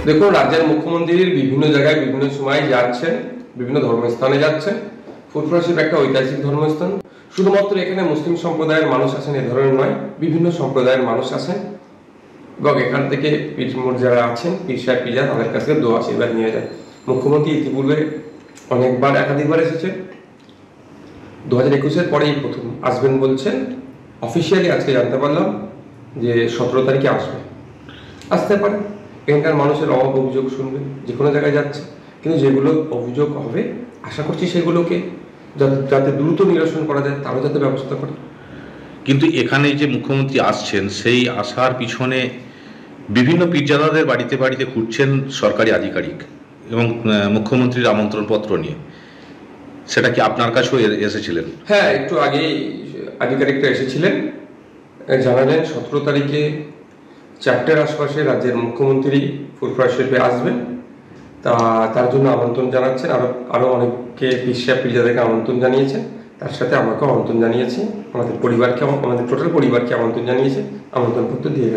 দেখুন, রাজ্যের মুখ্যমন্ত্রী বিভিন্ন জায়গায় বিভিন্ন সময় যাচ্ছেন, বিভিন্ন ধর্মস্থানে যাচ্ছেন। ফুরফুরা শরীফ একটা ঐতিহাসিক ধর্মস্থান। শুধুমাত্র এখানে মুসলিম সম্প্রদায়ের মানুষ আসেন এ ধরনের নয়, বিভিন্ন সম্প্রদায়ের মানুষ আসেন এবং এখান থেকে পীরমুর যারা আছেন, পীর সাহেব পীরজা, তাদের কাছে দোয়া আশীর্বাদ নিয়ে যায়। মুখ্যমন্ত্রী ইতিপূর্বে অনেকবার একাধিকবার এসেছেন, 2021-এর পরেই প্রথম আসবেন বলছেন। অফিসিয়ালি আজকে জানতে পারলাম যে 17 তারিখে আসবে। আসতে পারে, এখানকার মানুষের অভাব অভিযোগ শুনবে, যে কোনো জায়গায় যাচ্ছে, কিন্তু যেগুলো অভিযোগ হবে আশা করছি সেগুলোকে যাতে দ্রুত নিরসন করা যায় তারও যাতে ব্যবস্থা করে। কিন্তু এখানে যে মুখ্যমন্ত্রী আসছেন, সেই আসার পিছনে বিভিন্ন পীরজাদাদের বাড়িতে বাড়িতে ঘুরছেন সরকারি আধিকারিক এবং মুখ্যমন্ত্রীর আমন্ত্রণপত্র নিয়ে। সেটা কি আপনার কাছেও এসেছিলেন? হ্যাঁ, একটু আগেই আধিকারিকরা এসেছিলেন, জানালেন 17 তারিখে 4টের আশপাশে রাজ্যের মুখ্যমন্ত্রী ফুরফুরা শরীফে আসবেন। তার জন্য আমন্ত্রণ জানাচ্ছেন। আরও অনেককে পীর সাহেব পীরজাদাকে আমন্ত্রণ জানিয়েছেন, তার সাথে আমাকেও আমন্ত্রণ জানিয়েছে, আমাদের টোটাল পরিবারকে আমন্ত্রণ জানিয়েছে, আমন্ত্রণপত্র দিয়ে গেলেন।